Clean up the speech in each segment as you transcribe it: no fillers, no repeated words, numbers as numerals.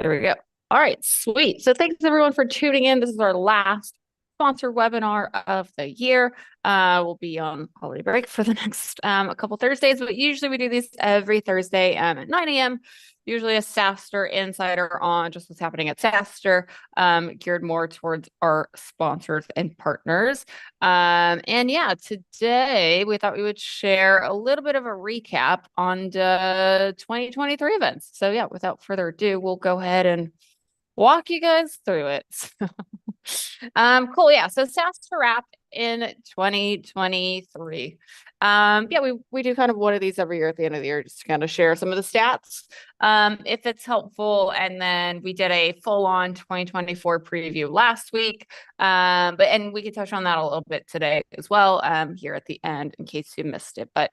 There we go. All right, sweet. So thanks everyone for tuning in. This is our last sponsor webinar of the year. We'll be on holiday break for the next a couple Thursdays, but usually we do these every Thursday at 9 a.m. Usually a SaaStr insider on just what's happening at SaaStr, geared more towards our sponsors and partners. And yeah, today we thought we would share a little bit of a recap on the 2023 events. So yeah, without further ado, we'll go ahead and walk you guys through it. Cool. Yeah. So SaaStr wrapped in 2023. Yeah, we do kind of one of these every year at the end of the year, just to kind of share some of the stats, if it's helpful. And then we did a full-on 2024 preview last week. And we can touch on that a little bit today as well, here at the end in case you missed it. But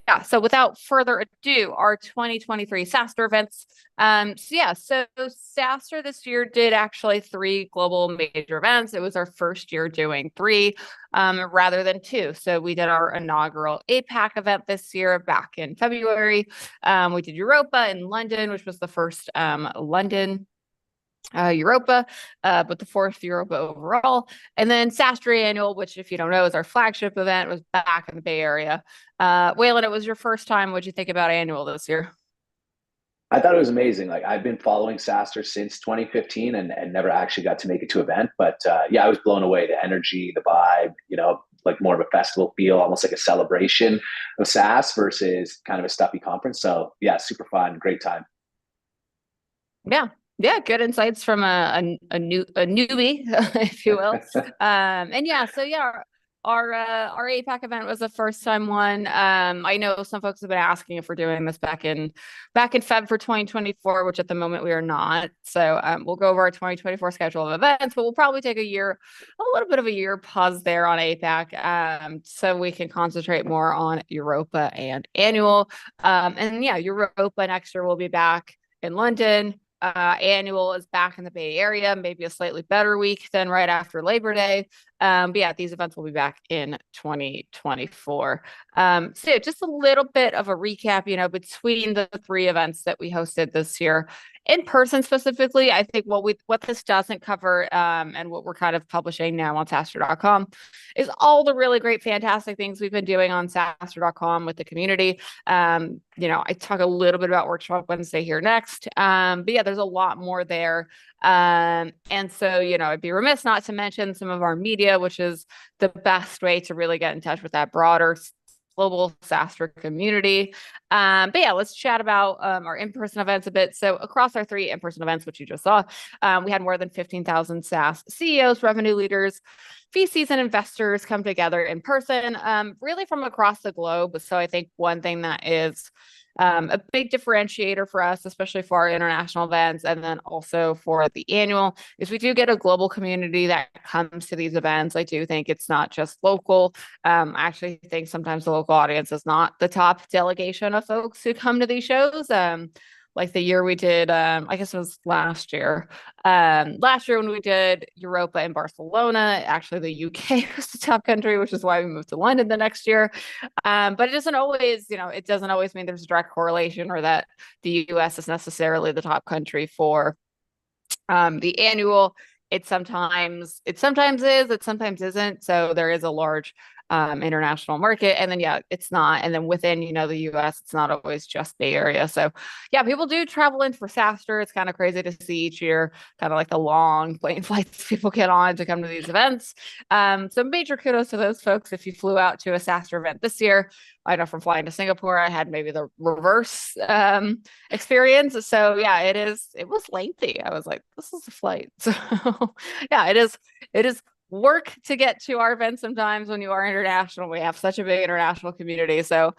yeah, so without further ado, our 2023 SaaStr events. So SaaStr this year did actually 3 global major events. It was our first year doing 3 rather than 2. So we did our inaugural APAC event this year back in February. We did Europa in London, which was the first London Europa, but the 4th Europa overall. And then SaaStr Annual, which if you don't know is our flagship event, was back in the Bay Area. Waylon, it was your first time. What'd you think about Annual this year? I thought it was amazing. Like I've been following SaaStr since 2015 and never actually got to make it to event. But yeah, I was blown away. The energy, the vibe, like more of a festival feel, almost like a celebration of SaaS versus kind of a stuffy conference. So yeah, super fun, great time. Yeah. Yeah, good insights from a newbie, if you will. And yeah, so yeah, our APAC event was a first time one. I know some folks have been asking if we're doing this back in Feb for 2024, which at the moment we are not. So we'll go over our 2024 schedule of events, but we'll probably take a little bit of a year pause there on APAC, so we can concentrate more on Europa and Annual. And yeah, Europa next year will be back in London. Annual is back in the Bay Area, maybe a slightly better week than right after Labor Day. But yeah, these events will be back in 2024. So just a little bit of a recap, between the 3 events that we hosted this year. In person specifically, I think what this doesn't cover, and what we're kind of publishing now on SaaStr.com is all the really great, fantastic things we've been doing on SaaStr.com with the community. I talk a little bit about Workshop Wednesday here next. But yeah, there's a lot more there. And so, I'd be remiss not to mention some of our media, which is the best way to really get in touch with that broader global SaaStr community. But yeah, let's chat about our in-person events a bit. So across our 3 in-person events, which you just saw, we had more than 15,000 SaaS CEOs, revenue leaders, VCs, and investors come together in person, really from across the globe. So I think one thing that is a big differentiator for us, especially for our international events, and then also for the annual, is we do get a global community that comes to these events. I do think it's not just local. I actually think sometimes the local audience is not the top delegation of folks who come to these shows. Like the year we did, I guess it was last year. Last year when we did Europa in Barcelona, actually the UK was the top country, which is why we moved to London the next year. But it doesn't always, it doesn't always mean there's a direct correlation or that the US is necessarily the top country for the annual. It sometimes is, it sometimes isn't. So there is a large international market. And then, yeah, it's not. And then within, the US, it's not always just Bay Area. So yeah, people do travel in for SaaStr. It's kind of crazy to see each year, kind of like the long plane flights people get on to come to these events. So major kudos to those folks. If you flew out to a SaaStr event this year, I know from flying to Singapore, I had maybe the reverse experience. So yeah, it was lengthy. I was like, this is a flight. So yeah, it is work to get to our events sometimes when you are international. We have such a big international community. So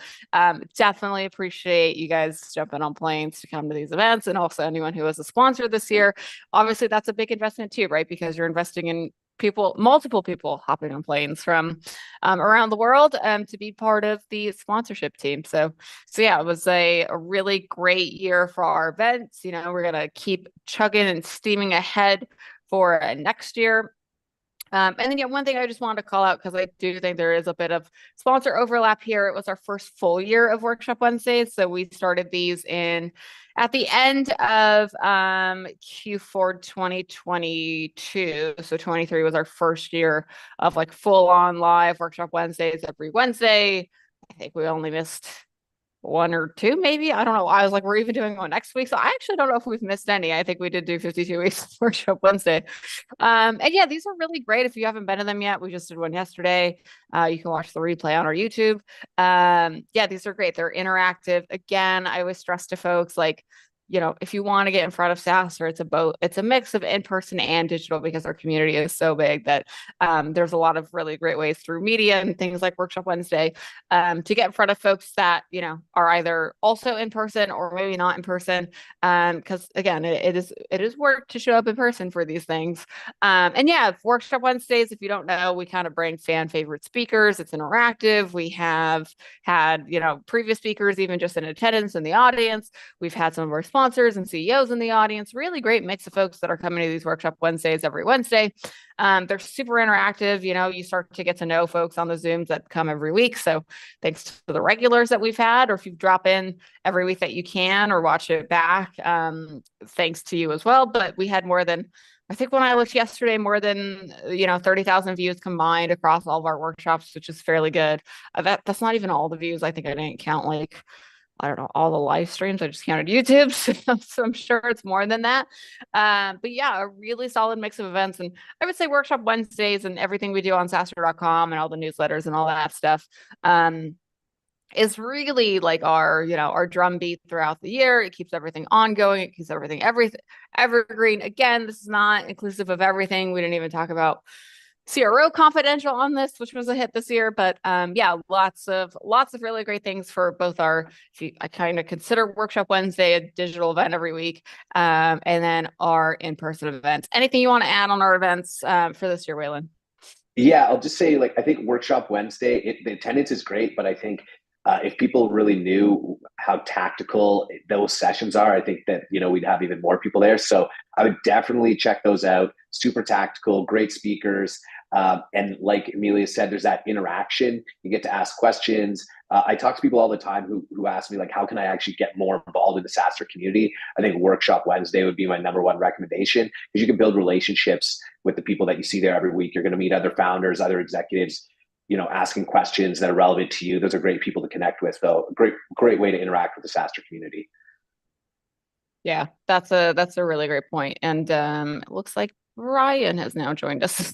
definitely appreciate you guys jumping on planes to come to these events, and also anyone who was a sponsor this year. Obviously, that's a big investment too, right? Because you're investing in multiple people hopping on planes from around the world to be part of the sponsorship team. So yeah, it was a really great year for our events. We're going to keep chugging and steaming ahead for next year. And then, yeah, one thing I just wanted to call out, because I do think there is a bit of sponsor overlap here. It was our first full year of Workshop Wednesdays. So we started these in at the end of Q4 2022, so 23 was our first year of like full on live workshop Wednesdays every Wednesday. I think we only missed one or two, maybe. I don't know. I was like, we're even doing one next week. So I actually don't know if we've missed any. I think we did do 52 weeks of workshop Wednesday. And yeah, these are really great. If you haven't been to them yet, we just did one yesterday. You can watch the replay on our YouTube. Yeah, these are great. They're interactive. Again, I always stress to folks like, if you want to get in front of SaaStr, it's a mix of in-person and digital because our community is so big that there's a lot of really great ways through media and things like Workshop Wednesday to get in front of folks that, are either also in person or maybe not in person. Because again, it is work to show up in person for these things. And yeah, Workshop Wednesdays, if you don't know, we kind of bring fan favorite speakers. It's interactive. We have had, previous speakers even just in attendance in the audience. We've had some of our sponsors and CEOs in the audience. Really great mix of folks that are coming to these Workshop Wednesdays every Wednesday. They're super interactive. You start to get to know folks on the Zooms that come every week. So thanks to the regulars that we've had, or if you drop in every week that you can or watch it back, thanks to you as well. But we had I think when I looked yesterday, more than 30,000 views combined across all of our workshops, which is fairly good. That's not even all the views. I think I didn't count I don't know, all the live streams. I just counted YouTube. So I'm sure it's more than that. But yeah, a really solid mix of events. And I would say Workshop Wednesdays and everything we do on SaaStr.com and all the newsletters and all that stuff is really like our drumbeat throughout the year. It keeps everything ongoing. It keeps everything evergreen. Again, this is not inclusive of everything. We didn't even talk about CRO Confidential on this, which was a hit this year. But yeah, lots of really great things for both I kind of consider Workshop Wednesday a digital event every week, and then our in-person events. Anything you want to add on our events for this year, Waylon? Yeah, I'll just say, like, I think Workshop Wednesday, the attendance is great, but I think if people really knew how tactical those sessions are, I think that, we'd have even more people there. So I would definitely check those out. Super tactical, great speakers. And like Amelia said, there's that interaction. You get to ask questions. I talk to people all the time who ask me, like, how can I actually get more involved in the SaaStr community? I think Workshop Wednesday would be my number one recommendation, because you can build relationships with the people that you see there every week. You're going to meet other founders, other executives, asking questions that are relevant to you. Those are great people to connect with. So great way to interact with the SaaStr community. Yeah, that's a really great point. And it looks like Brian has now joined us.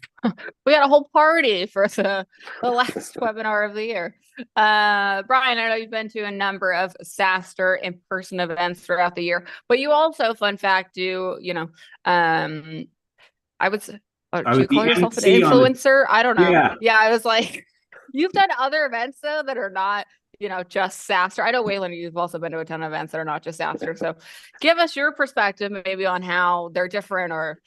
We had a whole party for the last webinar of the year. Brian, I know you've been to a number of SaaStr in-person events throughout the year, but you also, fun fact, do I would say, do you call yourself an influencer? I don't know. Yeah, I was like, you've done other events though that are not, just SaaStr. I know, Waylon, you've also been to a ton of events that are not just SaaStr. So give us your perspective maybe on how they're different or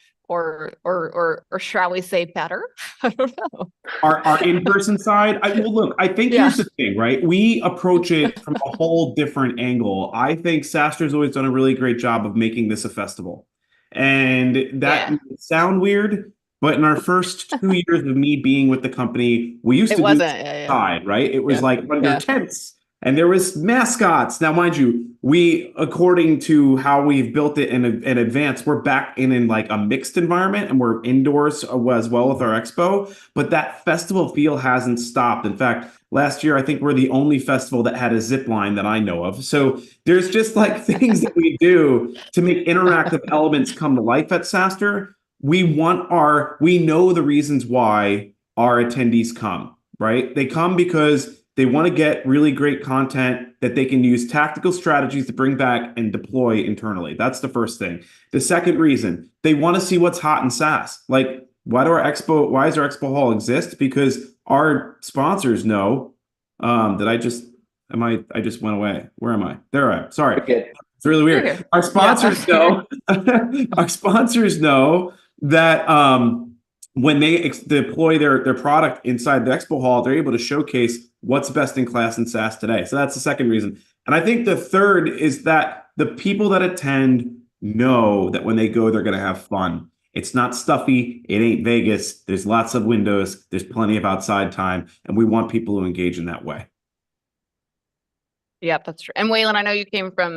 shall we say better? I don't know. Our in-person side. Look, I think here's the thing, right? We approach it from a whole different angle. I think SaaStr's always done a really great job of making this a festival. And that might sound weird, but in our first 2 years of me being with the company, we used to do this side, right? It was like under tents and there was mascots. Now, mind you, we, according to how we've built it in advance, we're back in like a mixed environment and we're indoors as well with our expo. But that festival feel hasn't stopped. In fact, last year, I think we're the only festival that had a zip line that I know of. So there's just like things that we do to make interactive elements come to life at SaaStr. We know the reasons why our attendees come, right? They come because they want to get really great content that they can use tactical strategies to bring back and deploy internally. That's the first thing. The second reason, they want to see what's hot in SaaS. Like, why does our expo hall exist? Because our sponsors know I just went away. Where am I? There I am. Sorry. Okay. It's really weird. Our sponsors know our sponsors know that when they deploy their product inside the expo hall, they're able to showcase what's best in class in SaaS today. So that's the second reason. And I think the third is that the people that attend know that when they go, they're going to have fun. It's not stuffy. It ain't Vegas. There's lots of windows. There's plenty of outside time. And we want people to engage in that way. Yep, that's true. And Waylon, I know you came from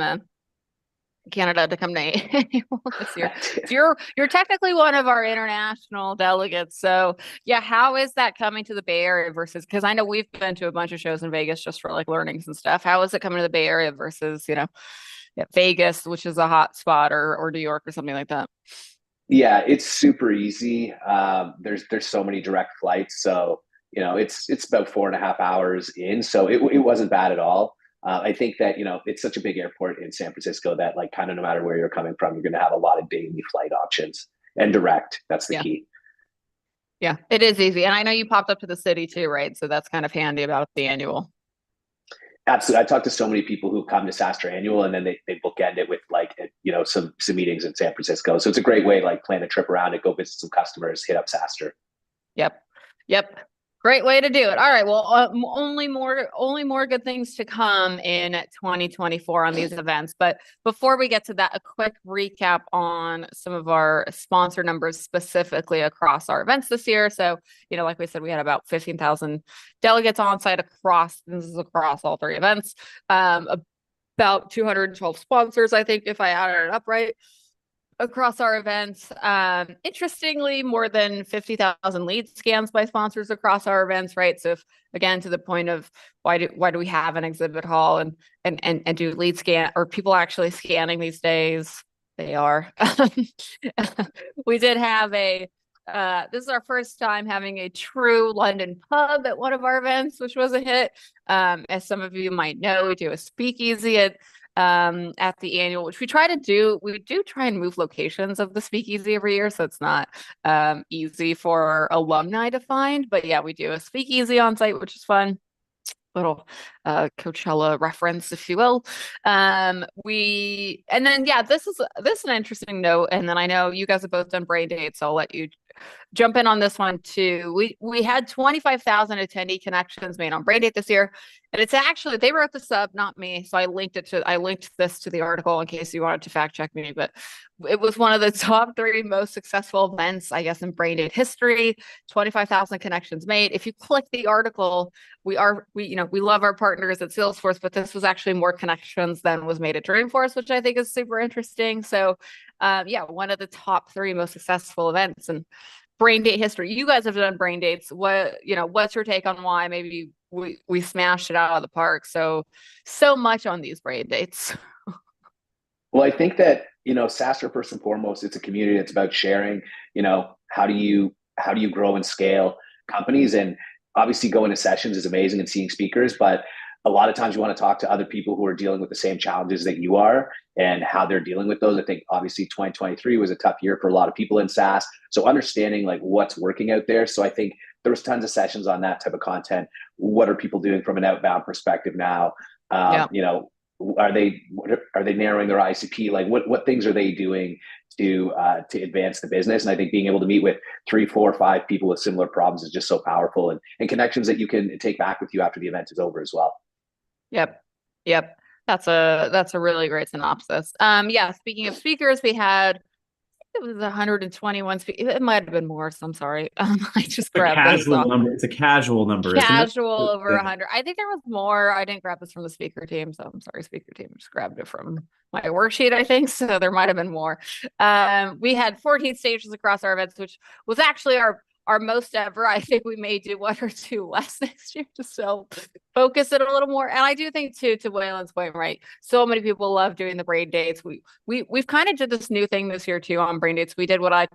Canada to come to annual this year. So you're technically one of our international delegates. So yeah, how is that coming to the Bay Area versus, because I know we've been to a bunch of shows in Vegas just for like learnings and stuff. How is it coming to the Bay Area versus, you know, Vegas, which is a hot spot, or New York or something like that? Yeah, it's super easy. There's so many direct flights, so you know it's about 4.5 hours in, so it wasn't bad at all. I think that you know it's such a big airport in San Francisco that like kind of no matter where you're coming from, you're going to have a lot of daily flight options and direct. That's the Yeah. key. Yeah, it is easy. And I know you popped up to the city too, right? So that's kind of handy about the annual. Absolutely. I talked to so many people who come to SaaStr annual and then they bookend it with like, you know, some meetings in San Francisco. So it's a great way, like plan a trip around it, go visit some customers, hit up SaaStr. Yep. Yep. Great way to do it. All right. Well, only more good things to come in 2024 on these events. But before we get to that, a quick recap on some of our sponsor numbers specifically across our events this year. So, you know, like we said, we had about 15,000 delegates on site across, this is across all three events. About 212 sponsors, I think, if I added it up right, across our events. Interestingly, more than 50,000 lead scans by sponsors across our events, right? So if, again, to the point of why do we have an exhibit hall and do lead scan, or people actually scanning these days? They are. We did have this is our first time having a true London pub at one of our events, which was a hit. As some of you might know, we do a speakeasy at the annual, which we do try and move locations of the speakeasy every year, so it's not easy for alumni to find, but yeah, we do a speakeasy on site, which is fun. Little Coachella reference, if you will. And then yeah, this is an interesting note, and then I know you guys have both done brain dates, so I'll let you jump in on this one too. We had 25,000 attendee connections made on Braindate this year, and it's actually, they wrote this up, not me. So I linked this to the article in case you wanted to fact check me, but it was one of the top 3 most successful events, I guess, in Braindate history. 25,000 connections made. If you click the article, we love our partners at Salesforce, but this was actually more connections than was made at Dreamforce, which I think is super interesting. So yeah, one of the top 3 most successful events in brain date history. You guys have done brain dates. What's your take on why maybe we smashed it out of the park so much on these brain dates? Well, I think that, you know, SaaStr first and foremost, it's a community. It's about sharing, you know, how do you grow and scale companies? And obviously going to sessions is amazing and seeing speakers, but a lot of times you want to talk to other people who are dealing with the same challenges that you are and how they're dealing with those. I think obviously 2023 was a tough year for a lot of people in SaaS. So understanding like what's working out there. So I think there was tons of sessions on that type of content. What are people doing from an outbound perspective now? You know, are they narrowing their ICP? Like what things are they doing to advance the business? And I think being able to meet with 3, 4, 5 people with similar problems is just so powerful, and connections that you can take back with you after the event is over as well. Yep. That's a really great synopsis. Yeah, speaking of speakers, it was 121 speakers. It might have been more, so I'm sorry. I just grabbed this number. It's a casual number, isn't it? Casual over 100. I think there was more. I didn't grab this from the speaker team, so I'm sorry, speaker team. Just grabbed it from my worksheet, I think. So there might have been more. We had 14 stages across our events, which was actually our most ever. I think we may do 1 or 2 less next year, just so focus it a little more. And I do think too, to Waylon's point, right? So many people love doing the brain dates. We've kind of did this new thing this year too on brain dates. We did what I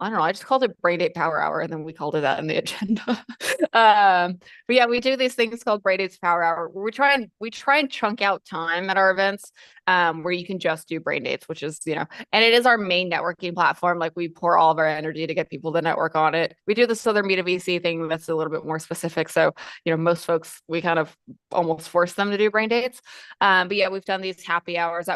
don't know, I just called it Brain Date Power Hour, and then we called it that in the agenda. But yeah, we do these things called Brain Dates Power Hour, where we try and chunk out time at our events where you can just do brain dates, which is, you know, and it is our main networking platform. Like we pour all of our energy to get people to network on it. We do this other Meet a VC thing that's a little bit more specific. So, you know, most folks, we kind of almost force them to do brain dates. But yeah, we've done these happy hours.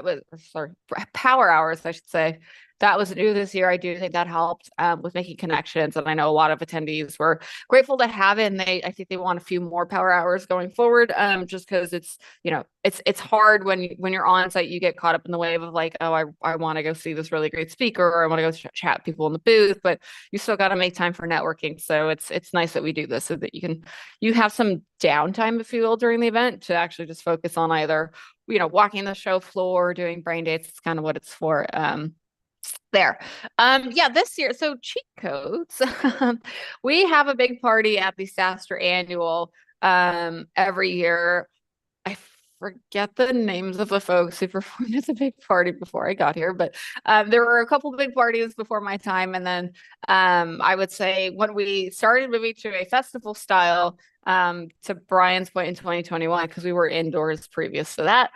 Power hours, I should say. That was new this year. I do think that helped with making connections. And I know a lot of attendees were grateful to have it. And I think they want a few more power hours going forward, just because it's, you know, it's hard when you're on site, you get caught up in the wave of like, oh, I want to go see this really great speaker, or I want to go chat people in the booth, but you still got to make time for networking. So it's nice that we do this so that you have some downtime, if you will, during the event to actually just focus on either walking the show floor, doing brain dates. It's kind of what it's for. There. Yeah, this year, so cheat codes. We have a big party at the SaaStr annual every year. I forget the names of the folks who performed at the big party before I got here, but there were a couple of big parties before my time. And then I would say when we started moving to a festival style, to Brian's point in 2021, because we were indoors previous to that,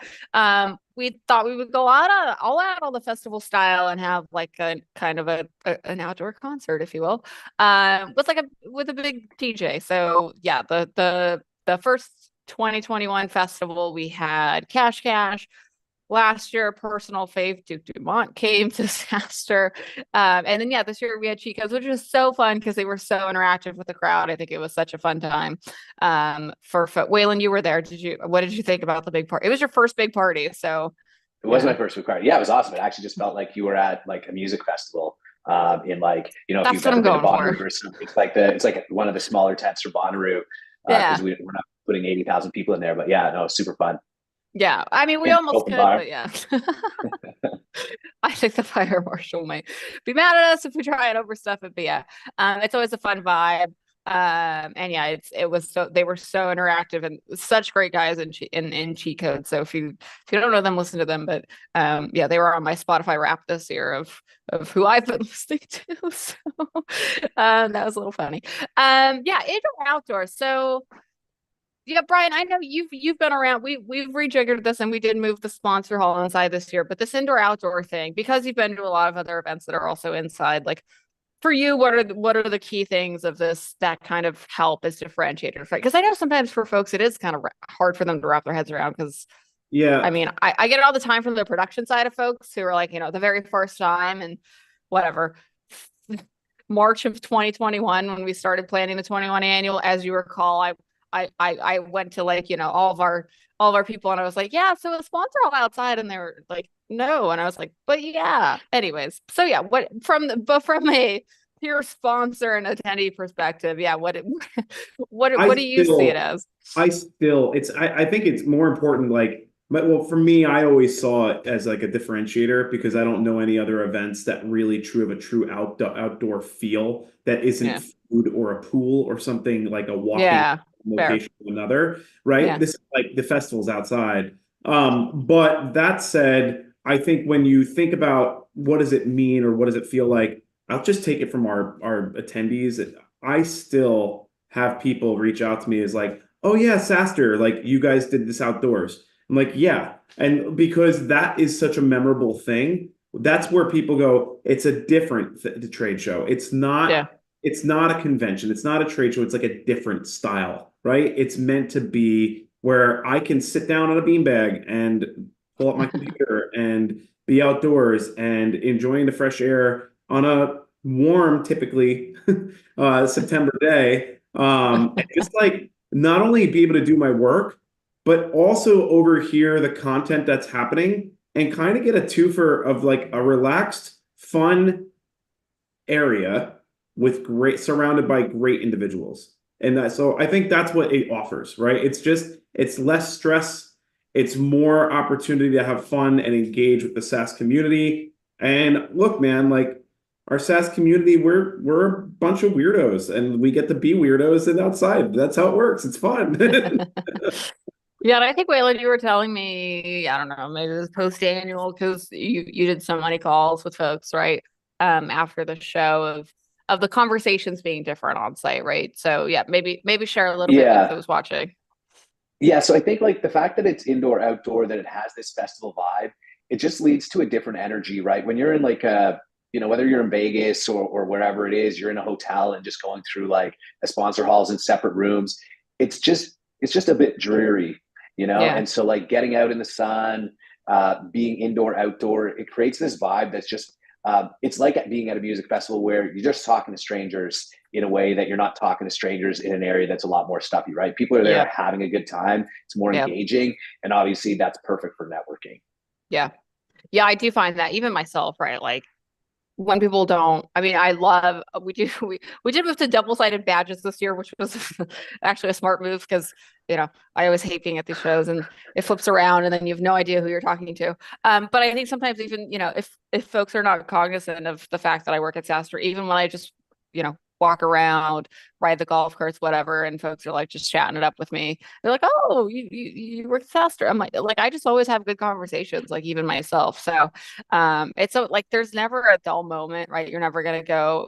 we thought we would go all out on the festival style and have like a kind of an outdoor concert, if you will, with a big DJ. So yeah, the first 2021 festival, we had Cash Cash. Last year, personal fave Duke Dumont came to SaaStr. And then, yeah, this year we had Cheat Codes, which was so fun because they were so interactive with the crowd. I think it was such a fun time. Waylon, you were there. What did you think about the big party? It was your first big party. So it was my first big party. Yeah, it was awesome. It actually just felt like you were at like a music festival. In like, that's if you've what ever I'm been to going Bonnaroo for. or something, it's like one of the smaller tents for Bonnaroo, because we're not putting 80,000 people in there. But yeah, no, super fun. Yeah, I mean, we And almost open could, bar. but yeah. I think the fire marshal might be mad at us if we try and overstuff it, but yeah, it's always a fun vibe. And yeah, they were so interactive and such great guys in cheat code. So if you don't know them, listen to them. But yeah, they were on my Spotify Wrap this year of who I've been listening to. So that was a little funny. Yeah, indoor outdoor. So yeah, Brian, I know you've been around. We've rejiggered this and we did move the sponsor hall inside this year, but this indoor outdoor thing, because you've been to a lot of other events that are also inside, like for you, what are the key things of this that kind of help as differentiators, right? Because I know sometimes for folks it is kind of hard for them to wrap their heads around because Yeah. I mean, I get it all the time from the production side of folks who are like, the very first time and whatever. March of 2021, when we started planning the 21 annual, as you recall, I went to like, all of our people and I was like, yeah, so a sponsor all outside, and they were like, no, and I was like, but yeah. Anyways, so yeah, from a pure sponsor and attendee perspective, yeah, what do you see it as? I think it's more important, like, well, for me, I always saw it as like a differentiator because I don't know any other events that really have a true outdoor feel that isn't food or a pool or something like a walking location to another, right? Yeah. This is like the festival's outside. But that said, I think when you think about what does it mean or what does it feel like, I'll just take it from our attendees. I still have people reach out to me as like, oh yeah, SaaStr, like you guys did this outdoors. I'm like, yeah. And because that is such a memorable thing, that's where people go, it's a different trade show. It's not a convention. It's not a trade show. It's like a different style, right? It's meant to be where I can sit down on a beanbag and pull up my computer and be outdoors and enjoying the fresh air on a warm, typically September day. And just like not only be able to do my work, but also overhear the content that's happening and kind of get a twofer of like a relaxed, fun area with surrounded by great individuals. And so I think that's what it offers, right? It's less stress. It's more opportunity to have fun and engage with the SaaS community. And look, man, like our SaaS community, we're a bunch of weirdos and we get to be weirdos and outside. That's how it works. It's fun. Yeah, and I think, Waylon, you were telling me, I don't know, maybe it was post-annual because you did so many calls with folks, right? After the show of the conversations being different on site, right? So yeah, maybe share a little bit with those watching. Yeah, so I think like the fact that it's indoor, outdoor, that it has this festival vibe, it just leads to a different energy, right? When you're in like whether you're in Vegas or wherever it is, you're in a hotel and just going through like a sponsor halls in separate rooms, it's just a bit dreary. And so like getting out in the sun, being indoor, outdoor, it creates this vibe that's just, it's like being at a music festival where you're just talking to strangers in a way that you're not talking to strangers in an area that's a lot more stuffy, right? People are there having a good time. It's more engaging. And obviously that's perfect for networking. Yeah. Yeah, I do find that even myself, right? Like when people don't. I mean, I love we did move to double-sided badges this year, which was actually a smart move because I always hate being at these shows and it flips around and then you have no idea who you're talking to. But I think sometimes even if folks are not cognizant of the fact that I work at SaaStr, even when I just walk around, ride the golf carts, whatever, and folks are like just chatting it up with me. They're like, "Oh, you work at SaaStr." I'm like I just always have good conversations, like even myself. So it's so like there's never a dull moment, right? You're never gonna go,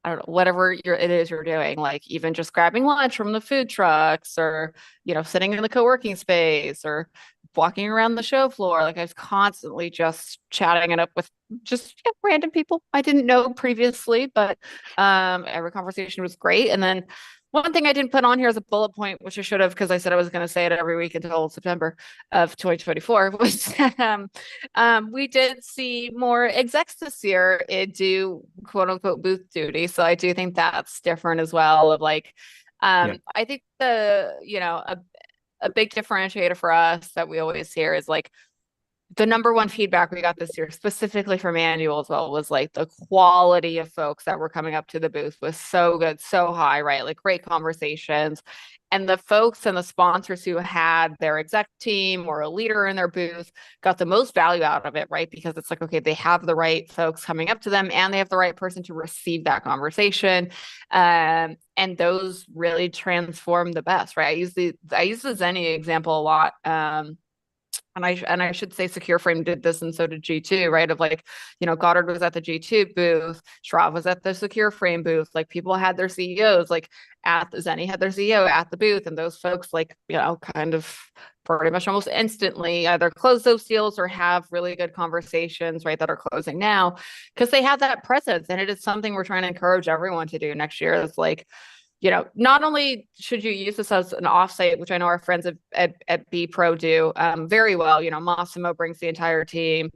I don't know, whatever it is you're doing, like even just grabbing lunch from the food trucks or, sitting in the co-working space or walking around the show floor. Like I was constantly just chatting it up with just random people I didn't know previously, but every conversation was great. And then one thing I didn't put on here as a bullet point, which I should have, because I said I was going to say it every week until September of 2024, was that we did see more execs this year do quote unquote booth duty. So I do think that's different as well. Of like, I think a big differentiator for us that we always hear is like the number one feedback we got this year, specifically from Manual as well, was like the quality of folks that were coming up to the booth was so good, so high, right? Like great conversations. And the folks and the sponsors who had their exec team or a leader in their booth got the most value out of it, right? Because it's like, okay, they have the right folks coming up to them and they have the right person to receive that conversation. And those really transform the best, right? I use the Zenny example a lot. And I should say Secure Frame did this, and so did G2, right? Of like, Goddard was at the G2 booth, Schrav was at the Secure Frame booth. Like people had their CEOs, like at the Zenny had their CEO at the booth, and those folks, like, kind of pretty much almost instantly either close those deals or have really good conversations, right, that are closing now because they have that presence. And it is something we're trying to encourage everyone to do next year. It's like, not only should you use this as an offsite, which I know our friends at B Pro do very well. Massimo brings the entire team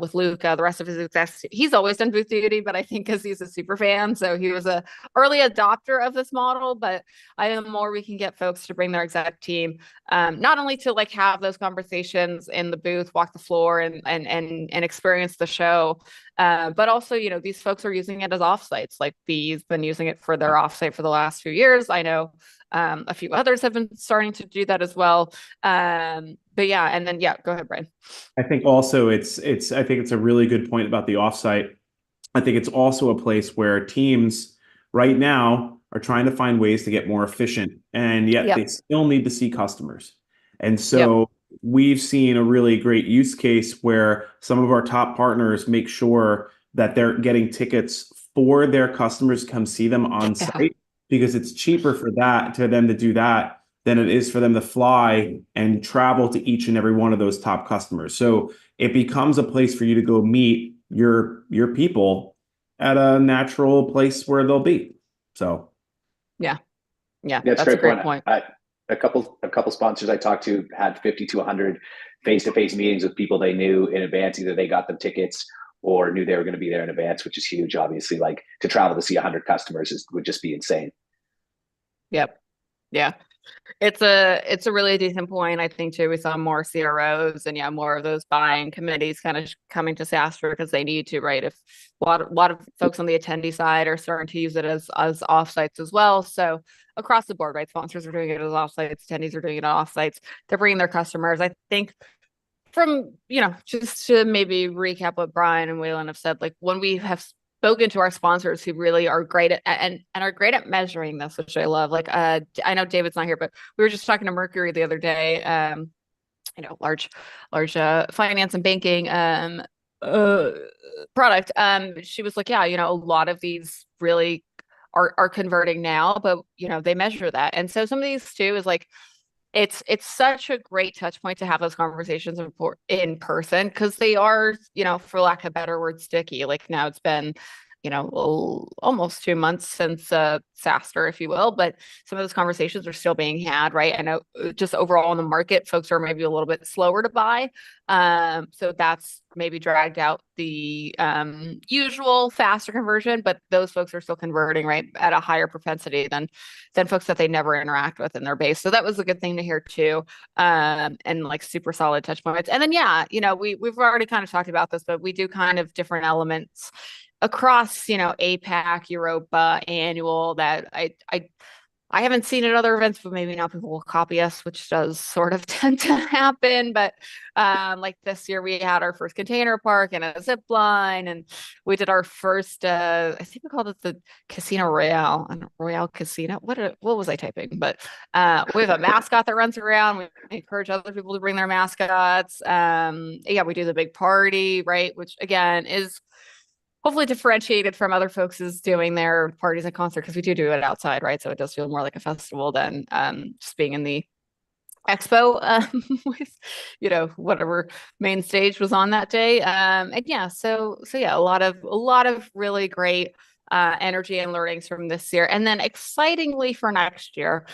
with Luca, the rest of his execs. He's always done booth duty, but I think because he's a super fan, so he was a early adopter of this model. But I think the more we can get folks to bring their exec team, not only to like have those conversations in the booth, walk the floor, and experience the show. But also, these folks are using it as offsites. Like B's been using it for their offsite for the last few years. I know a few others have been starting to do that as well. But yeah, and then go ahead, Brian. I think also I think it's a really good point about the offsite. I think it's also a place where teams right now are trying to find ways to get more efficient, and yet they still need to see customers. And so we've seen a really great use case where some of our top partners make sure that they're getting tickets for their customers to come see them on site because it's cheaper for them to do that than it is for them to fly and travel to each and every one of those top customers. So it becomes a place for you to go meet your people at a natural place where they'll be. So that's a great point. A couple sponsors I talked to had 50 to 100 face-to-face meetings with people they knew in advance. Either they got them tickets or knew they were going to be there in advance, which is huge. Obviously, like to travel to see 100 customers would just be insane. Yep. Yeah. It's a really decent point. I think too, we saw more CROs and more of those buying committees kind of coming to SaaStr because they need to, right? If a lot of folks on the attendee side are starting to use it as offsites as well. So across the board, right? Sponsors are doing it as offsites, attendees are doing it as offsites. They're bringing their customers. I think from, just to maybe recap what Brian and Waylon have said, like when we have spoken to our sponsors who really are great at and are great at measuring this, which I love. Like I know David's not here, but we were just talking to Mercury the other day, large finance and banking product. She was like, a lot of these really are converting now, but they measure that. And so some of these too is like it's such a great touch point to have those conversations in person because they are, for lack of a better word, sticky. Like now it's been, almost 2 months since SaaStr, if you will, but some of those conversations are still being had, right? I know just overall in the market, folks are maybe a little bit slower to buy. So that's maybe dragged out the usual faster conversion, but those folks are still converting, right, at a higher propensity than folks that they never interact with in their base. So that was a good thing to hear too. And like super solid touch points. And then we've already kind of talked about this, but we do kind of different elements across, APAC, Europa, annual that I haven't seen at other events, but maybe now people will copy us, which does sort of tend to happen. But like this year, we had our first container park and a zip line, and we did our first. I think we called it the Casino Royale, and Royale Casino. What was I typing? But we have a mascot that runs around. We encourage other people to bring their mascots. We do the big party, right? Which again is hopefully differentiated from other folks is doing their parties and concerts, because we do it outside, right? So it does feel more like a festival than just being in the expo with whatever main stage was on that day. So a lot of really great energy and learnings from this year. And then excitingly for next year,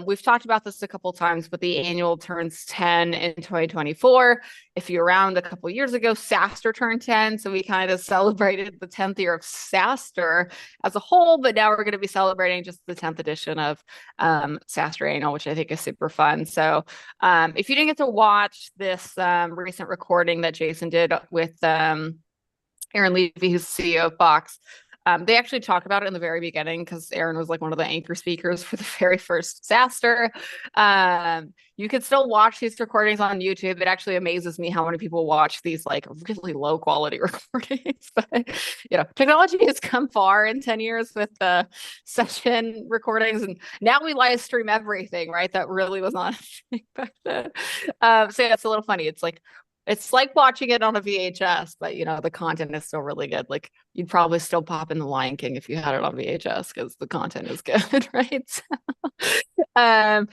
we've talked about this a couple times, but the annual turns 10 in 2024. If you're around a couple years ago, SaaStr turned 10. So we kind of celebrated the 10th year of SaaStr as a whole, but now we're going to be celebrating just the 10th edition of SaaStr annual, which I think is super fun. So if you didn't get to watch this recent recording that Jason did with Aaron Levy, who's the CEO of Box, they actually talk about it in the very beginning because Aaron was like one of the anchor speakers for the very first SaaStr. You can still watch these recordings on YouTube. It actually amazes me how many people watch these like really low quality recordings. But technology has come far in 10 years with the session recordings, and now we live stream everything, right? That really was not a thing back then. It's a little funny. It's like watching it on a VHS, but the content is still really good. Like you'd probably still pop in The Lion King if you had it on VHS because the content is good, right? 10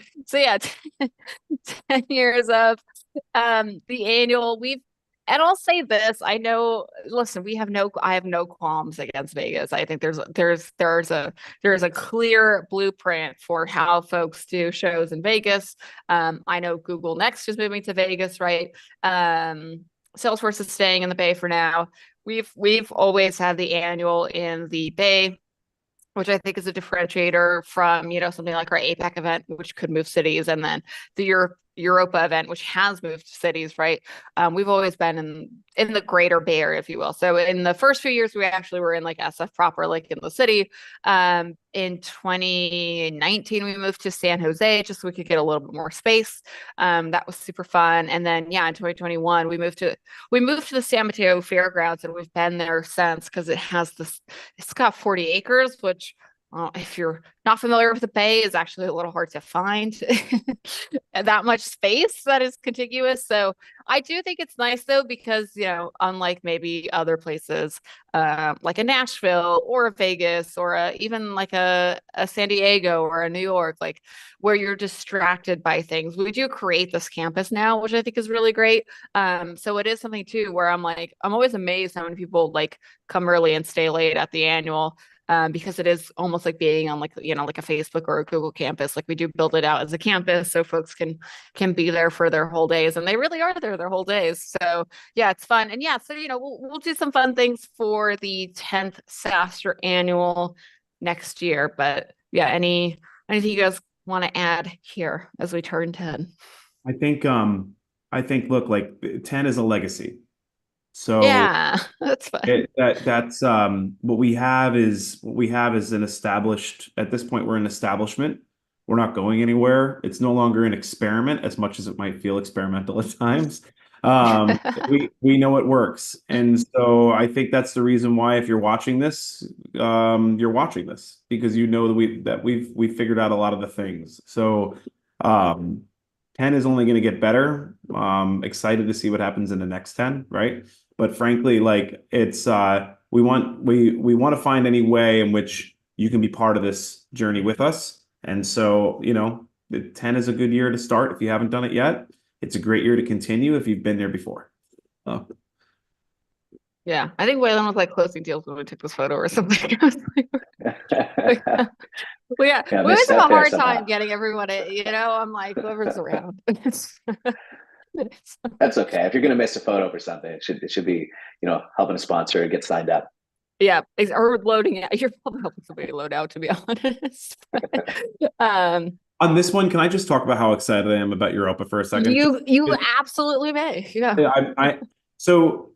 years of the annual. And I'll say this, I know, listen, I have no qualms against Vegas. I think there's a clear blueprint for how folks do shows in Vegas. I know Google Next is moving to Vegas, right? Salesforce is staying in the Bay for now. We've always had the annual in the Bay, which I think is a differentiator from, something like our APAC event, which could move cities, and then the Europa event, which has moved cities, right? We've always been in the greater Bay Area, if you will. So in the first few years, we actually were in like SF proper, like in the city. In 2019, we moved to San Jose just so we could get a little bit more space. That was super fun. And then, in 2021, we moved to the San Mateo Fairgrounds, and we've been there since because it's got 40 acres, which if you're not familiar with the Bay, is actually a little hard to find that much space that is contiguous. So I do think it's nice though, because, unlike maybe other places like a Nashville or a Vegas or even like a San Diego or a New York, like where you're distracted by things, we do create this campus now, which I think is really great. So it is something too, where I'm always amazed how many people like come early and stay late at the annual. Because it is almost like being on like a Facebook or a Google campus. Like we do build it out as a campus so folks can be there for their whole days, and they really are there their whole days. So it's fun. And so we'll do some fun things for the 10th SaaStr annual next year. But anything you guys want to add here as we turn 10? I think look, like 10 is a legacy. So that's fine. That's what we have is an established, at this point, we're an establishment. We're not going anywhere. It's no longer an experiment, as much as it might feel experimental at times. We know it works. And so I think that's the reason why, if you're watching this, you're watching this because that we've figured out a lot of the things. So 10 is only going to get better. Excited to see what happens in the next 10, right? But frankly, like it's we want to find any way in which you can be part of this journey with us. And so, 10 is a good year to start if you haven't done it yet. It's a great year to continue if you've been there before. Yeah, I think Waylon was like closing deals when we took this photo or something. I was like, well, yeah, Yeah, we always missed have out a there hard somehow. time getting everyone. I'm like whoever's around. That's okay. If you're gonna miss a photo for something, it should be, helping a sponsor get signed up. Yeah, or loading it. You're probably helping somebody load out, to be honest. um, On this one, can I just talk about how excited I am about Europa for a second? you absolutely may. Yeah. Yeah, so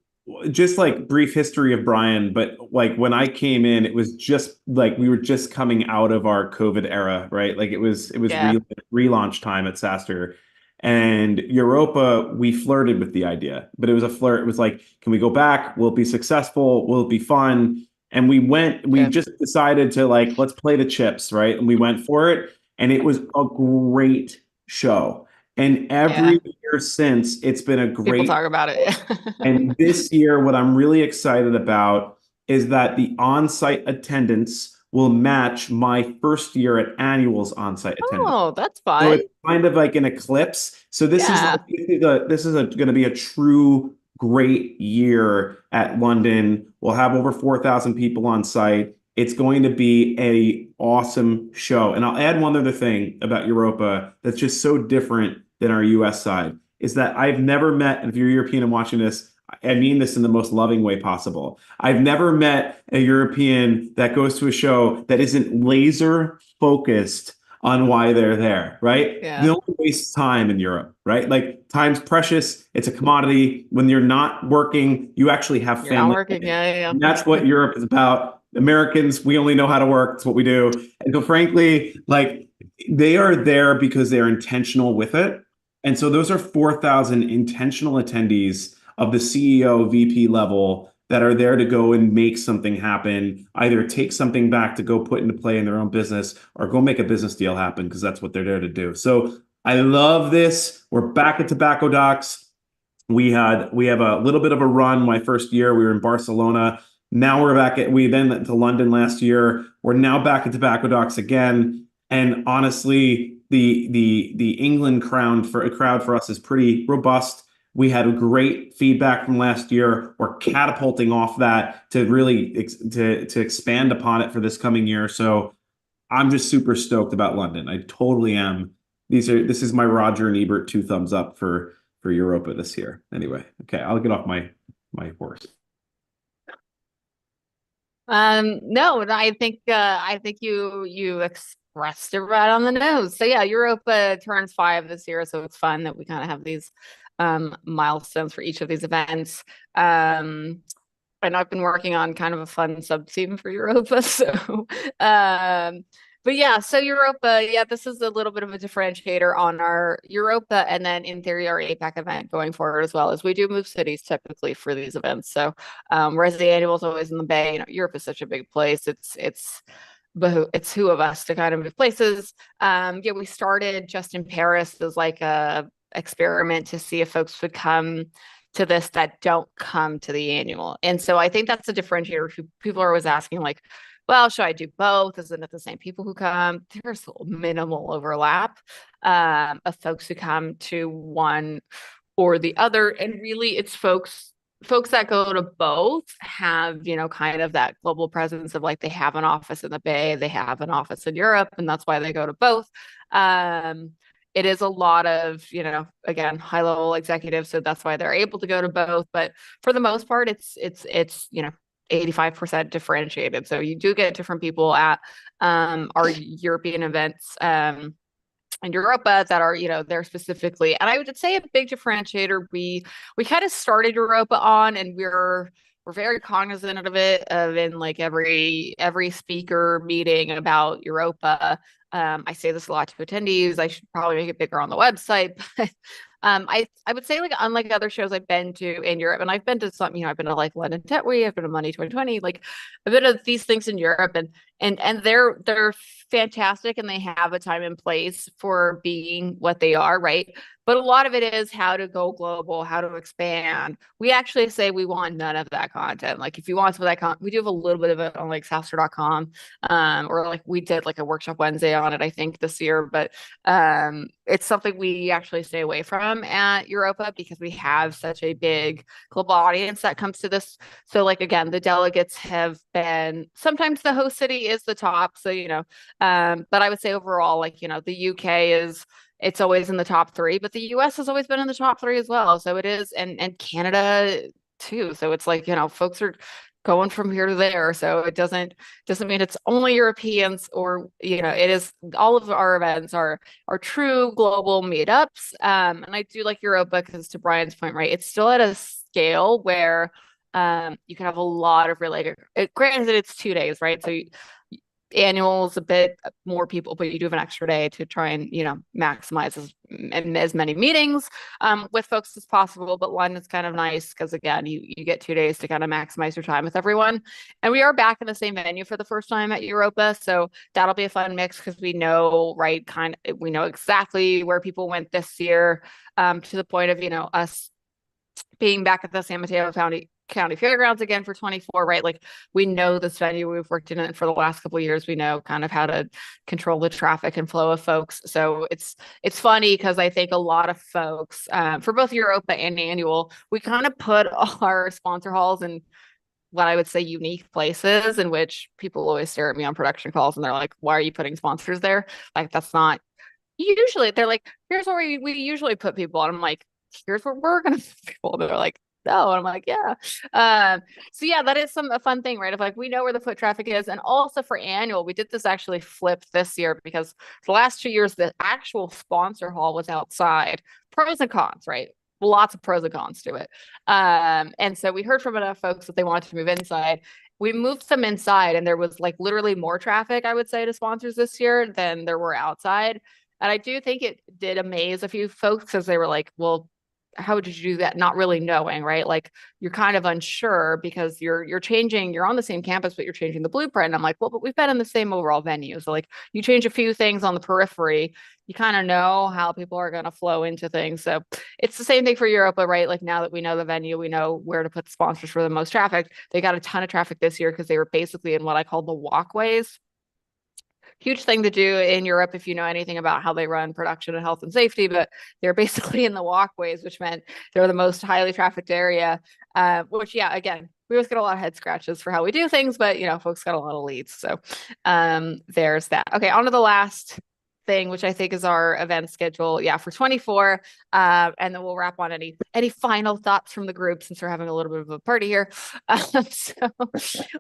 just like brief history of Brian, but like when I came in, it was just like we were just coming out of our COVID era, right? Like it was Yeah. relaunch time at SaaStr. And Europa, we flirted with the idea, but it was a flirt. It was like, can we go back? Will it be successful? Will it be fun? And we Yeah. just decided to like, let's play the chips, right? And we went for it. And it was a great show. And Yeah. every year since, it's been a People great talk about it. and this year, what I'm really excited about is that the on-site attendance will match my first year at annuals on-site attendance. Oh, that's So fun. it's kind of like an eclipse. So this is Yeah. like going to be a true great year at London. We'll have over 4,000 people on site. It's going to be a awesome show. And I'll add one other thing about Europa that's just so different than our US side is that I've never met, and if you're European and watching this, I mean this in the most loving way possible. I've never met a European that goes to a show that isn't laser focused on why they're there, right? Yeah. They don't waste time in Europe, right? Like time's precious. It's a commodity. When you're not working, you actually have You're not family. working. Yeah. And that's what Europe is about. Americans, we only know how to work. It's what we do. And so frankly, like they are there because they're intentional with it. And so those are 4,000 intentional attendees of the CEO, VP level that are there to go and make something happen, either take something back to go put into play in their own business or go make a business deal happen because that's what they're there to do. So I love this. We're back at Tobacco Docs. We have a little bit of a run. My first year, we were in Barcelona. Now we've been to London last year. We're now back at Tobacco Docs again. And honestly, the England crowd for us is pretty robust. We had a great feedback from last year. We're catapulting off that to really to expand upon it for this coming year. So I'm just super stoked about London. I totally am. This is my Roger and Ebert 2 thumbs up for Europa this year. Anyway, okay, I'll get off my horse. No, I think you expressed it right on the nose. So yeah, Europa turns 5 this year, so it's fun that we kind of have these milestones for each of these events. And I've been working on kind of a fun sub team for Europa. So but yeah, so Europa, yeah, this is a little bit of a differentiator on our Europa and then in theory our APAC event going forward as well, as we do move cities typically for these events. So whereas the annual is always in the Bay, Europe is such a big place. It's who of us to kind of move places. Yeah, we started just in Paris as like a experiment to see if folks would come to this that don't come to the annual. And so I think that's a differentiator. People are always asking like, well, should I do both? Isn't it the same people who come? There's minimal overlap of folks who come to one or the other. And really it's folks that go to both have, kind of that global presence of like they have an office in the Bay, they have an office in Europe, and that's why they go to both. It is a lot of, again, high level executives, so that's why they're able to go to both. But for the most part, it's 85% differentiated. So you do get different people at our European events in Europa that are, there specifically. And I would say a big differentiator we kind of started Europa on, and we're very cognizant of it, in like every speaker meeting about Europa. I say this a lot to attendees. I should probably make it bigger on the website, but I would say like unlike other shows I've been to in Europe, and I've been to some, I've been to like London Tech Week, I've been to Money 2020, like I've been to these things in Europe, and they're fantastic, and they have a time and place for being what they are, right? but a lot of it is how to go global, how to expand. We actually say we want none of that content. Like if you want some of that content, we do have a little bit of it on like SaaStr.com, or like we did like a workshop Wednesday on it, I think this year, but it's something we actually stay away from at Europa because we have such a big global audience that comes to this. So like, again, the delegates have been, sometimes the host city is the top. So, but I would say overall, like, the UK it's always in the top 3, but the US has always been in the top 3 as well. So it is, and Canada too. So it's like, folks are going from here to there. So it doesn't mean it's only Europeans, or it is, all of our events are true global meetups. And I do like Europa because, to Brian's point, right, it's still at a scale where you can have a lot of really good, granted it's 2 days, right? So annual is a bit more people, but you do have an extra day to try and maximize as many meetings with folks as possible. But London's kind of nice because, again, you get 2 days to kind of maximize your time with everyone. And we are back in the same venue for the first time at Europa, so that'll be a fun mix because we know, right, we know exactly where people went this year, to the point of us being back at the San Mateo County Fairgrounds again for 24, right? Like we know this venue, we've worked in it for the last couple of years. We know kind of how to control the traffic and flow of folks. So it's funny because I think a lot of folks, for both Europa and annual, we kind of put our sponsor halls in what I would say unique places, in which people always stare at me on production calls and they're like, why are you putting sponsors there? Like that's not usually, they're like, here's where we usually put people. And I'm like, here's where we're gonna put people. And they're like, no. And I'm like, yeah. So yeah, that is a fun thing, right? Of like, we know where the foot traffic is. And also for annual, we did this actually flipped this year because the last 2 years, the actual sponsor hall was outside. Pros and cons, right? Lots of pros and cons to it. And so we heard from enough folks that they wanted to move inside. We moved them inside, and there was like literally more traffic, I would say, to sponsors this year than there were outside. And I do think it did amaze a few folks because they were like, well, how did you do that? Not really knowing, right? Like you're kind of unsure because you're on the same campus, but you're changing the blueprint. And I'm like, well, but we've been in the same overall venue. So like you change a few things on the periphery, you kind of know how people are going to flow into things. So it's the same thing for Europa, right? Like now that we know the venue, we know where to put the sponsors for the most traffic. They got a ton of traffic this year because they were basically in what I call the walkways. Huge thing to do in Europe if you know anything about how they run production and health and safety, but they're basically in the walkways, which meant they're the most highly trafficked area, which, yeah, again, we always get a lot of head scratches for how we do things, but, folks got a lot of leads. So there's that. Okay, on to the last thing, which I think is our event schedule, for 24, and then we'll wrap on any final thoughts from the group since we're having a little bit of a party here. So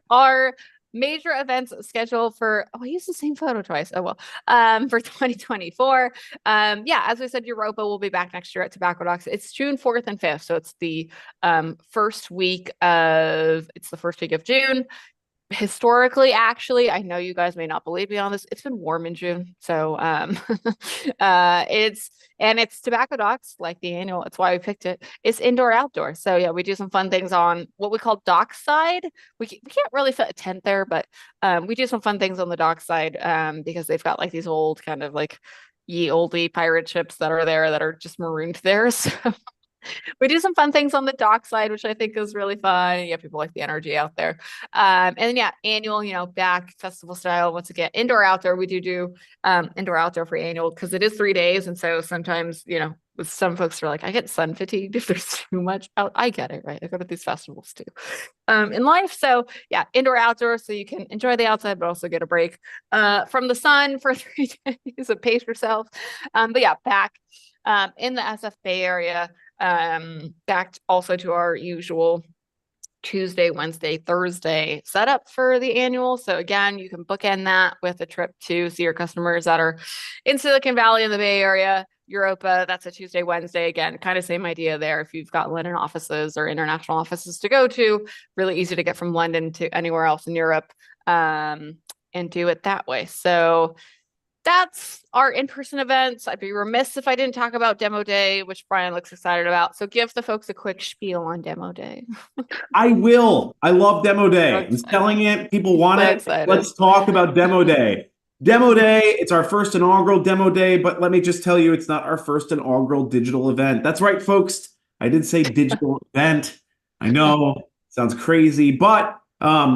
our major events scheduled for, I used the same photo twice. Oh, well, for 2024. As we said, Europa will be back next year at Tobacco Docks. It's June 4th and 5th. So it's the first week of June. Historically, actually, I know you guys may not believe me on this, it's been warm in June. So it's Tobacco Docks, like the annual. It's why we picked it. It's indoor outdoor. So yeah, we do some fun things on what we call dockside. We can't really fit a tent there, but we do some fun things on the dockside because they've got like these old kind of like ye olde pirate ships that are there that are just marooned there. So we do some fun things on the dock side, which I think is really fun. Yeah, people like the energy out there. And then annual, back festival style. Once again, indoor outdoor. We do indoor outdoor for annual because it is 3 days, and so sometimes with some folks are like, I get sun fatigue if there's too much out. I get it, right? I go to these festivals too in life. So yeah, indoor outdoor, so you can enjoy the outside, but also get a break from the sun for 3 days. So pace yourself. But yeah, back in the SF Bay Area. Back also to our usual Tuesday, Wednesday, Thursday setup for the annual. So again, you can bookend that with a trip to see your customers that are in Silicon Valley in the Bay Area. Europa, that's a Tuesday, Wednesday. Again, kind of same idea there. If you've got London offices or international offices to go to, really easy to get from London to anywhere else in Europe and do it that way. So that's our in-person events. I'd be remiss if I didn't talk about Demo Day, which Brian looks excited about. So give the folks a quick spiel on Demo Day. I will. I love Demo Day. I'm telling it. People want So it. excited. Let's talk about Demo Day. Demo Day, it's our first inaugural Demo Day, but let me just tell you, it's not our first inaugural digital event. That's right, folks. I did say digital event. I know, sounds crazy, but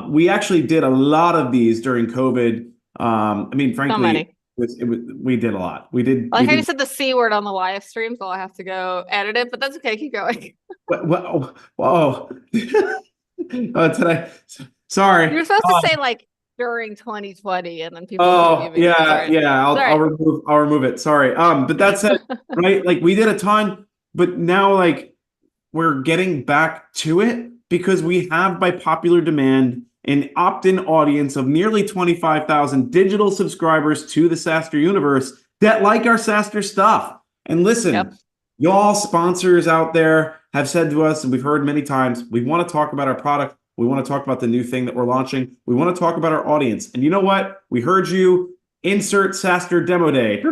we actually did a lot of these during COVID. I mean, So frankly, many. we did a lot. We did. I like how you did said the C word on the live stream, so I'll have to go edit it, but that's okay. Keep going. Whoa. Whoa. Sorry. You're supposed to say like during 2020, and then people would Oh believe me. yeah, Sorry. yeah. I'll Sorry. remove it. Sorry. But that said, right? Like we did a ton, but now like we're getting back to it because we have, by popular demand, an opt-in audience of nearly 25,000 digital subscribers to the SaaStr universe that like our SaaStr stuff. And listen, Yep. y'all sponsors out there have said to us, and we've heard many times, we want to talk about our product. We want to talk about the new thing that we're launching. We want to talk about our audience. And you know what? We heard you. Insert SaaStr Demo Day.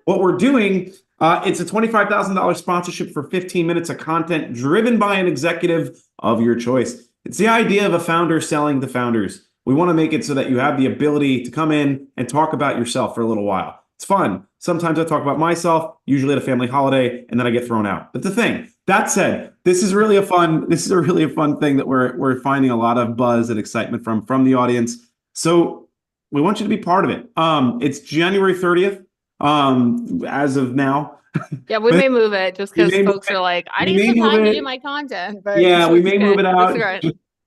What we're doing, it's a $25,000 sponsorship for 15 minutes of content driven by an executive of your choice. It's the idea of a founder selling to founders. We want to make it so that you have the ability to come in and talk about yourself for a little while. It's fun. Sometimes I talk about myself, usually at a family holiday, and then I get thrown out. But the thing, that said, this is a really fun thing that we're finding a lot of buzz and excitement from the audience. So we want you to be part of it. It's January 30th, as of now. Yeah, we may move it just because folks are like, I need some time to do my content. But yeah, we may move it out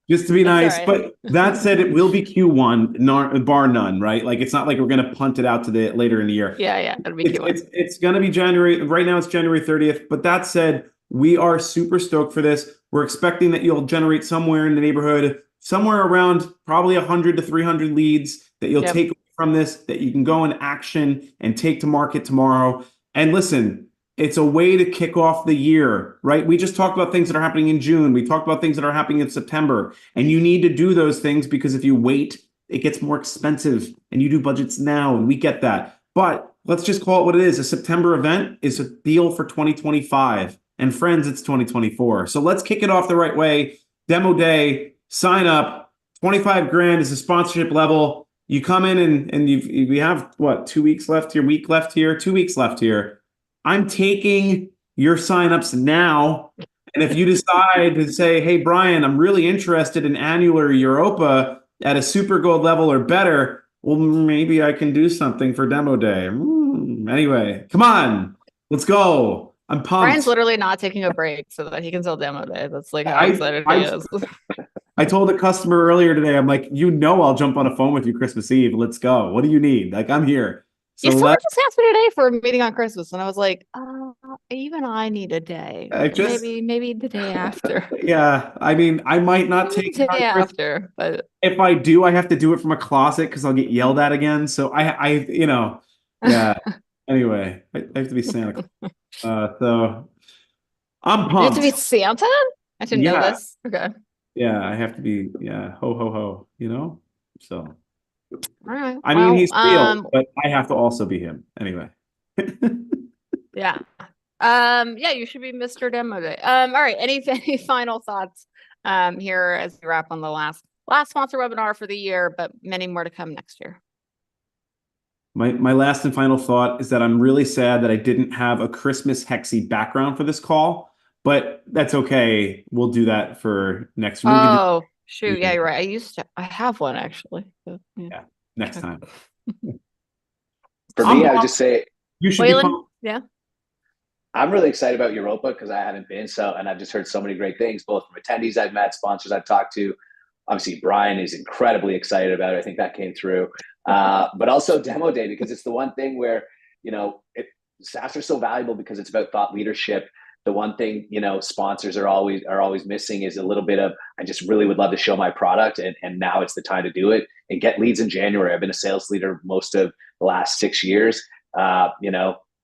just to be nice. Right. But that said, it will be Q1, bar none, right? Like it's not like we're going to punt it out to the later in the year. Yeah, it'll be Q1. It's going to be January. Right now, it's January 30th. But that said, we are super stoked for this. We're expecting that you'll generate somewhere in the neighborhood, somewhere around probably 100 to 300 leads that you'll take from this, that you can go in action and take to market tomorrow. And listen, it's a way to kick off the year, right? We just talked about things that are happening in June. We talked about things that are happening in September. And you need to do those things because if you wait, it gets more expensive and you do budgets now, and we get that. But let's just call it what it is. A September event is a deal for 2025. And friends, it's 2024. So let's kick it off the right way. Demo day, sign up, 25 grand is a sponsorship level. You come in and we have what, 2 weeks left here, 2 weeks left here. I'm taking your signups now. And if you decide to say, hey, Brian, I'm really interested in annular Europa at a super gold level or better, well, maybe I can do something for Demo Day. Anyway, come on, let's go. I'm pumped. Brian's literally not taking a break so that he can sell Demo Day. That's like how excited he is. I told a customer earlier today, I'm like, I'll jump on a phone with you Christmas Eve. Let's go. What do you need? Like, I'm here. So you just asked me today for a meeting on Christmas, and I was like, even I need a day. Maybe the day after. Yeah, I mean, I might not take the day after, but if I do, I have to do it from a closet because I'll get yelled at again. So yeah. Anyway, I have to be Santa. So I'm pumped. You have to be Santa? I didn't know this. Okay. Yeah, I have to be. Yeah, ho ho ho. So. All right. I mean, he's real, but I have to also be him anyway. Yeah. Yeah, you should be Mr. Demo Day. All right. Any final thoughts here as we wrap on the last sponsor webinar for the year, but many more to come next year? My last and final thought is that I'm really sad that I didn't have a Christmas hexy background for this call, but that's okay. We'll do that for next week. Oh, shoot. Yeah, you're right. I have one actually. So, yeah, next time. For me, I would just say you should be pumped. Yeah. I'm really excited about Europa because I haven't been, and I've just heard so many great things, both from attendees I've met, sponsors I've talked to. Obviously, Brian is incredibly excited about it. I think that came through. But also Demo Day, because it's the one thing where, SaaStr is so valuable because it's about thought leadership. The one thing, sponsors are always missing is a little bit of, I just really would love to show my product. And now it's the time to do it and get leads in January. I've been a sales leader most of the last 6 years.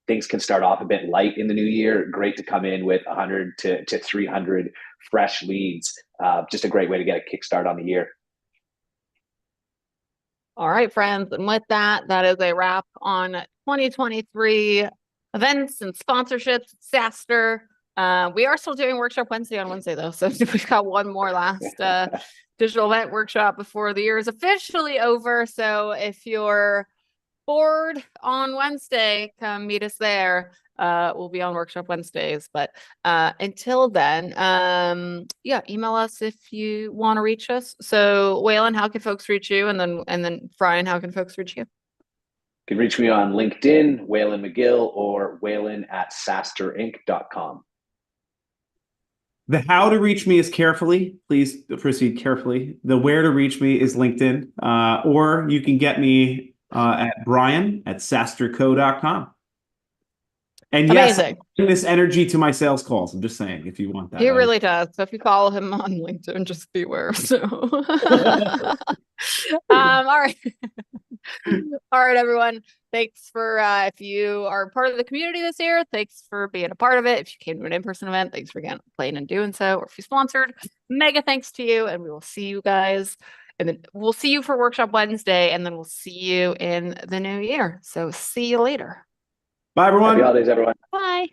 Things can start off a bit light in the new year. Great to come in with 100 to 300 fresh leads. Just a great way to get a kickstart on the year. All right, friends. And with that, that is a wrap on 2023 events and sponsorships, SaaStr. We are still doing Workshop Wednesday on Wednesday, though. So we've got one more last digital event workshop before the year is officially over. So if you're bored on Wednesday, come meet us there. We'll be on workshop Wednesdays, but until then, yeah, email us if you want to reach us. So Waylon, how can folks reach you? And then Brian, how can folks reach you? You can reach me on LinkedIn, Waylon McGill, or waylon@SaaStrinc.com. The how to reach me is carefully. Please proceed carefully. The where to reach me is LinkedIn, or you can get me at brian@SaaStrCo.com. And yes, I bring this energy to my sales calls. I'm just saying, if you want that. He really does. So if you follow him on LinkedIn, just beware. So, all right. All right, everyone. Thanks for, if you are part of the community this year, thanks for being a part of it. If you came to an in-person event, thanks for playing and doing so. Or if you sponsored, mega thanks to you. And we will see you guys. And then we'll see you for Workshop Wednesday. And then we'll see you in the new year. So see you later. Bye, everyone. Happy holidays, everyone. Bye.